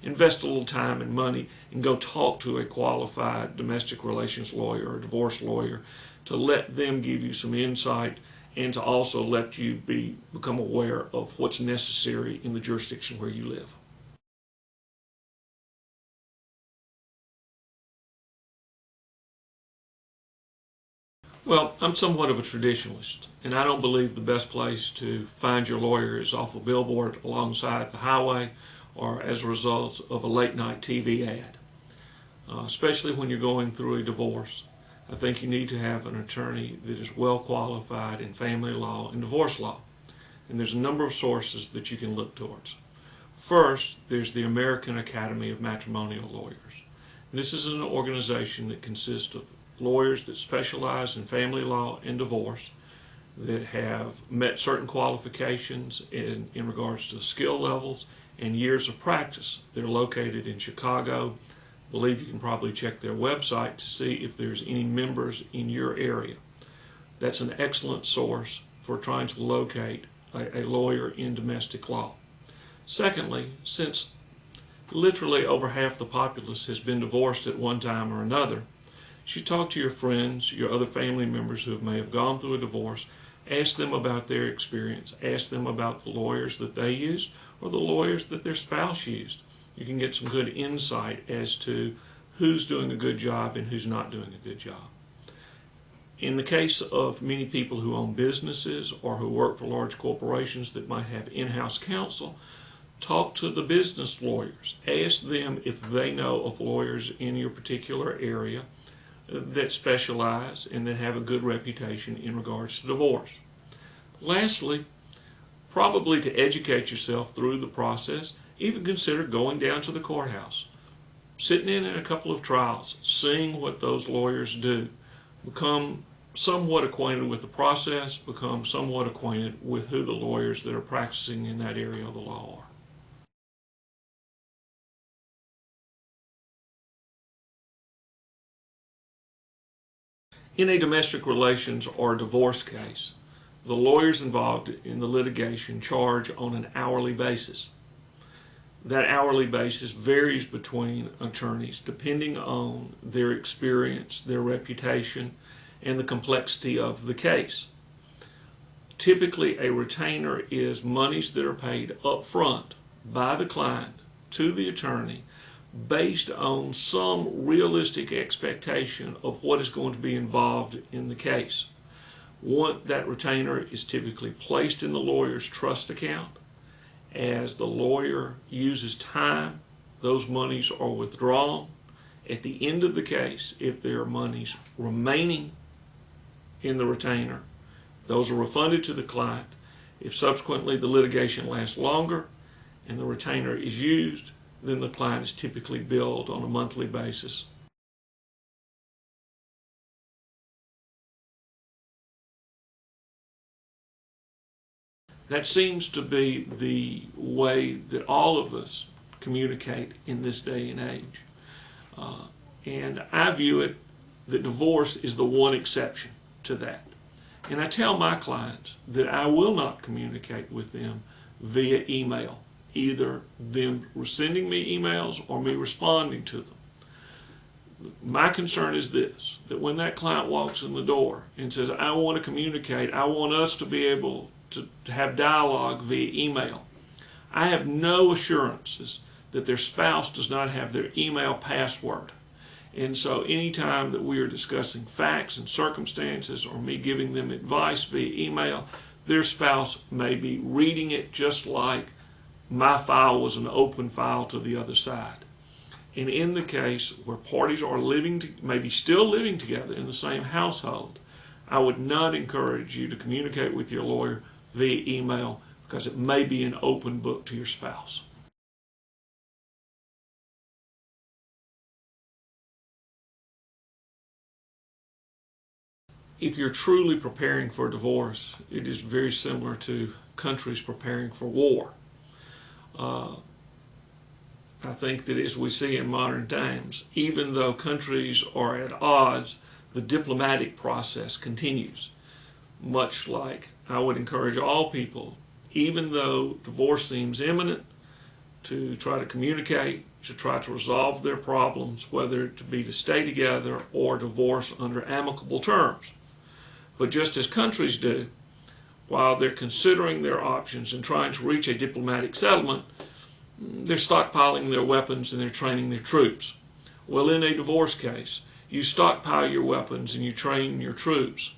invest a little time and money and go talk to a qualified domestic relations lawyer or divorce lawyer to let them give you some insight and to also let you become aware of what's necessary in the jurisdiction where you live. Well, I'm somewhat of a traditionalist, and I don't believe the best place to find your lawyer is off a billboard alongside the highway or as a result of a late-night TV ad. Especially when you're going through a divorce, I think you need to have an attorney that is well qualified in family law and divorce law. And there's a number of sources that you can look towards. First, there's the American Academy of Matrimonial Lawyers. This is an organization that consists of lawyers that specialize in family law and divorce, that have met certain qualifications in regards to skill levels and years of practice. They're located in Chicago. I believe you can probably check their website to see if there's any members in your area. That's an excellent source for trying to locate a lawyer in domestic law. Secondly, since literally over half the populace has been divorced at one time or another, you should talk to your friends, your other family members who may have gone through a divorce. Ask them about their experience. Ask them about the lawyers that they used or the lawyers that their spouse used. You can get some good insight as to who's doing a good job and who's not doing a good job. In the case of many people who own businesses or who work for large corporations that might have in-house counsel, talk to the business lawyers. Ask them if they know of lawyers in your particular area that specialize and that have a good reputation in regards to divorce. Lastly, probably to educate yourself through the process, even consider going down to the courthouse, sitting in a couple of trials, seeing what those lawyers do. Become somewhat acquainted with the process, become somewhat acquainted with who the lawyers that are practicing in that area of the law are. In a domestic relations or divorce case, the lawyers involved in the litigation charge on an hourly basis. That hourly basis varies between attorneys depending on their experience, their reputation, and the complexity of the case. Typically, a retainer is monies that are paid up front by the client to the attorney based on some realistic expectation of what is going to be involved in the case. That retainer is typically placed in the lawyer's trust account. As the lawyer uses time, those monies are withdrawn. At the end of the case, if there are monies remaining in the retainer, those are refunded to the client. If subsequently the litigation lasts longer and the retainer is used, then the client is typically billed on a monthly basis. That seems to be the way that all of us communicate in this day and age. And I view it that divorce is the one exception to that. And I tell my clients that I will not communicate with them via email, either them sending me emails or me responding to them. My concern is this, that when that client walks in the door and says, I want to communicate, I want us to be able to have dialogue via email, I have no assurances that their spouse does not have their email password. And so anytime that we are discussing facts and circumstances or me giving them advice via email, their spouse may be reading it just like my file was an open file to the other side. And in the case where parties are maybe still living together in the same household, I would not encourage you to communicate with your lawyer via email because it may be an open book to your spouse. If you're truly preparing for divorce, it is very similar to countries preparing for war. I think that as we see in modern times, even though countries are at odds, the diplomatic process continues. Much like I would encourage all people, even though divorce seems imminent, to try to communicate, to try to resolve their problems, whether to be to stay together or divorce under amicable terms. But just as countries do, while they're considering their options and trying to reach a diplomatic settlement, they're stockpiling their weapons and they're training their troops. Well, in a divorce case, you stockpile your weapons and you train your troops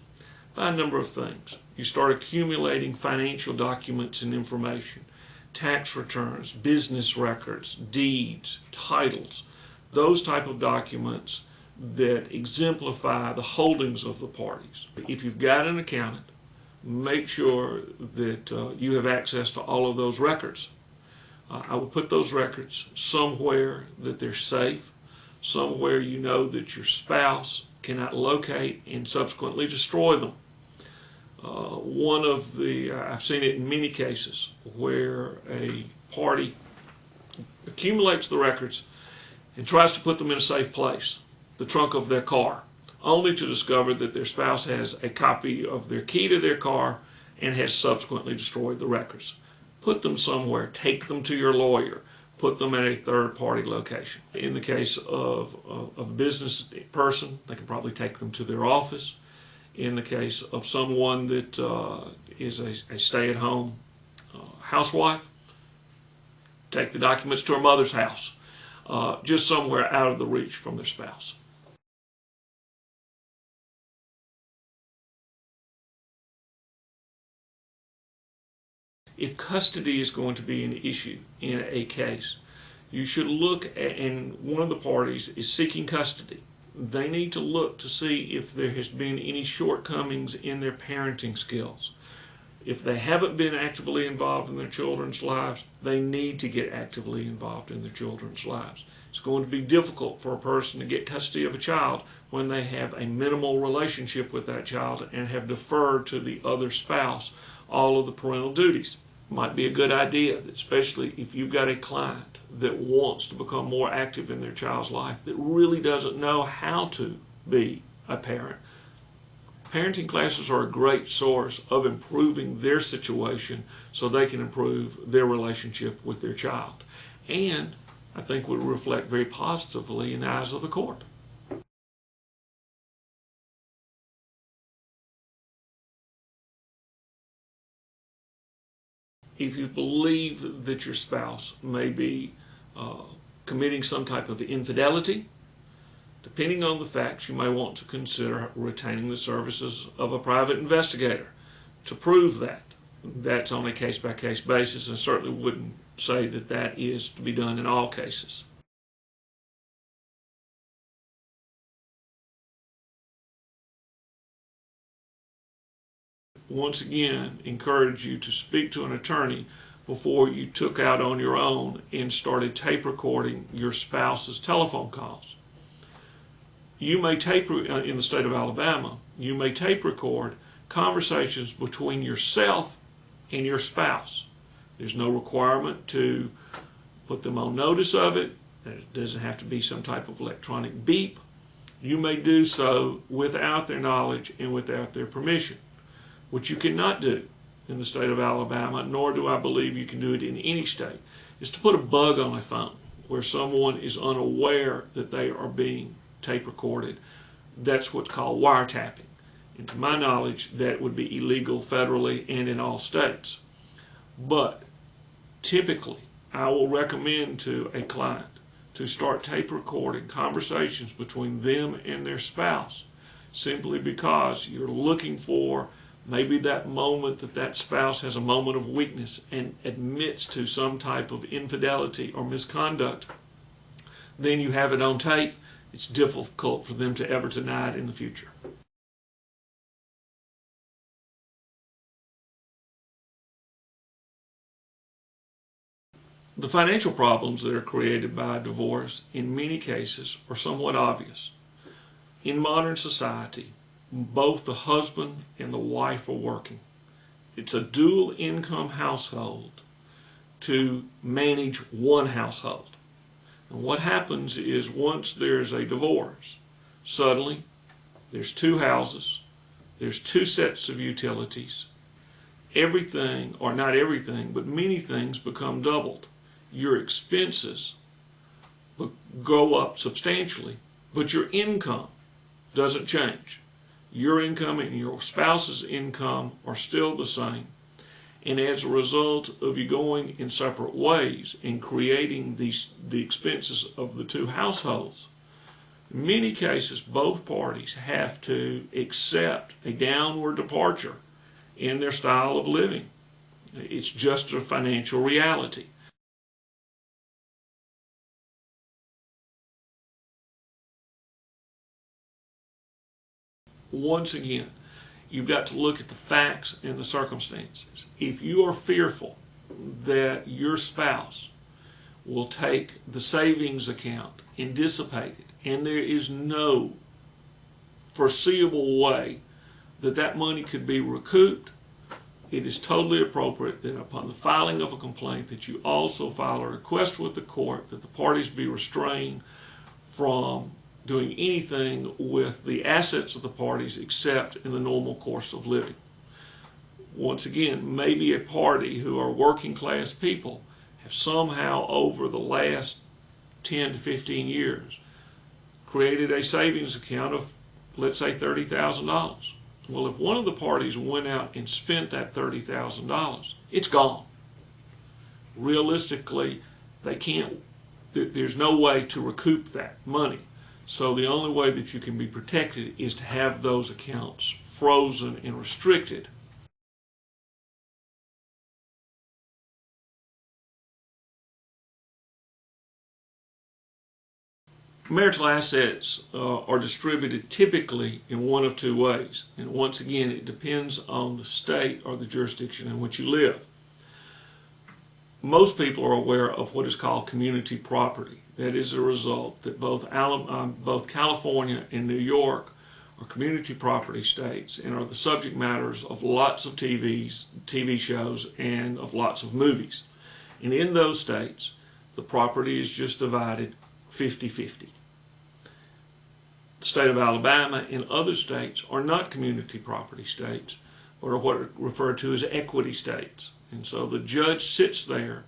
by a number of things. You start accumulating financial documents and information, tax returns, business records, deeds, titles, those type of documents that exemplify the holdings of the parties. If you've got an accountant, make sure that you have access to all of those records. I would put those records somewhere that they're safe, somewhere you know that your spouse cannot locate and subsequently destroy them. I've seen it in many cases where a party accumulates the records and tries to put them in a safe place, the trunk of their car, only to discover that their spouse has a copy of their key to their car and has subsequently destroyed the records. Put them somewhere, take them to your lawyer, put them at a third-party location. In the case of a business person, they can probably take them to their office. In the case of someone that is a stay-at-home housewife, take the documents to her mother's house, just somewhere out of the reach from their spouse. If custody is going to be an issue in a case, you should look at, and one of the parties is seeking custody, they need to look to see if there has been any shortcomings in their parenting skills. If they haven't been actively involved in their children's lives, they need to get actively involved in their children's lives. It's going to be difficult for a person to get custody of a child when they have a minimal relationship with that child and have deferred to the other spouse all of the parental duties. Might be a good idea, especially if you've got a client that wants to become more active in their child's life, that really doesn't know how to be a parent. Parenting classes are a great source of improving their situation so they can improve their relationship with their child. And I think would reflect very positively in the eyes of the court. If you believe that your spouse may be committing some type of infidelity, depending on the facts, you may want to consider retaining the services of a private investigator to prove that. That's on a case-by-case basis, and certainly wouldn't say that that is to be done in all cases. Once again, encourage you to speak to an attorney before you took out on your own and started tape recording your spouse's telephone calls. You may tape, in the state of Alabama, you may tape record conversations between yourself and your spouse. There's no requirement to put them on notice of it. There doesn't have to be some type of electronic beep. You may do so without their knowledge and without their permission. What you cannot do in the state of Alabama, nor do I believe you can do it in any state, is to put a bug on a phone where someone is unaware that they are being tape recorded. That's what's called wiretapping. And to my knowledge, that would be illegal federally and in all states. But typically, I will recommend to a client to start tape recording conversations between them and their spouse, simply because you're looking for maybe that moment that that spouse has a moment of weakness and admits to some type of infidelity or misconduct. Then you have it on tape. It's difficult for them to ever deny it in the future. The financial problems that are created by divorce in many cases are somewhat obvious. In modern society, both the husband and the wife are working. It's a dual income household to manage one household. And what happens is once there's a divorce, suddenly there's two houses, there's two sets of utilities. Everything, or not everything, but many things become doubled. Your expenses go up substantially, but your income doesn't change. Your income and your spouse's income are still the same. And as a result of you going in separate ways and creating the expenses of the two households, in many cases both parties have to accept a downward departure in their style of living. It's just a financial reality. Once again, you've got to look at the facts and the circumstances. If you are fearful that your spouse will take the savings account and dissipate it, and there is no foreseeable way that that money could be recouped, it is totally appropriate that upon the filing of a complaint that you also file a request with the court that the parties be restrained from doing anything with the assets of the parties except in the normal course of living. Once again, maybe a party who are working class people have somehow over the last 10 to 15 years created a savings account of, let's say, $30,000. Well, if one of the parties went out and spent that $30,000, it's gone. Realistically, they can't, there's no way to recoup that money. So the only way that you can be protected is to have those accounts frozen and restricted. Marital assets are distributed typically in one of two ways. And once again, it depends on the state or the jurisdiction in which you live. Most people are aware of what is called community property. That is a result that both California and New York are community property states and are the subject matters of lots of TV shows, and of lots of movies. And in those states, the property is just divided 50-50. The state of Alabama and other states are not community property states, but are what are referred to as equity states. And so the judge sits there,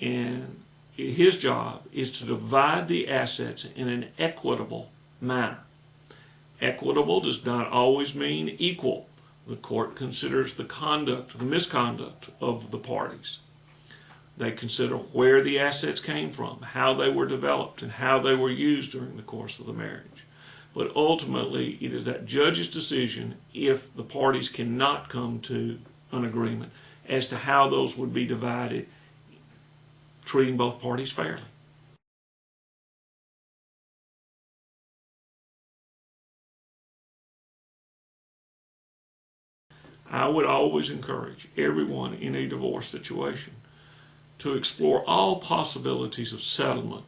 and his job is to divide the assets in an equitable manner. Equitable does not always mean equal. The court considers the conduct, the misconduct of the parties. They consider where the assets came from, how they were developed, and how they were used during the course of the marriage. But ultimately, it is that judge's decision, if the parties cannot come to an agreement, as to how those would be divided, treating both parties fairly. I would always encourage everyone in a divorce situation to explore all possibilities of settlement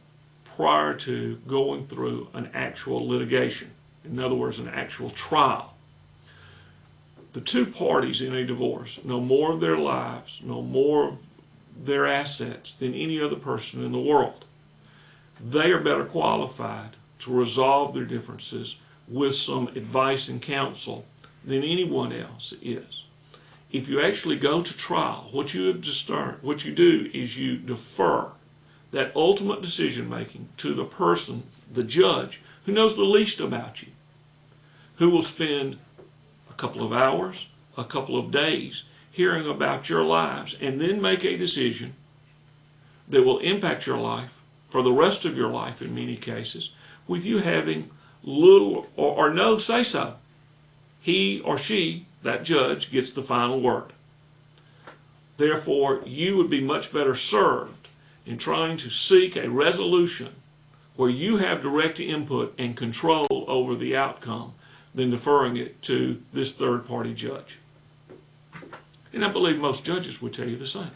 prior to going through an actual litigation. In other words, an actual trial. The two parties in a divorce know more of their lives, know more of their assets than any other person in the world. They are better qualified to resolve their differences with some advice and counsel than anyone else is. If you actually go to trial, what you do is you defer that ultimate decision making to the person, the judge, who knows the least about you, who will spend a couple of hours, a couple of days hearing about your lives, and then make a decision that will impact your life for the rest of your life in many cases, with you having little or no say-so. He or she, that judge, gets the final word. Therefore, you would be much better served in trying to seek a resolution where you have direct input and control over the outcome than deferring it to this third-party judge. And I believe most judges would tell you the same.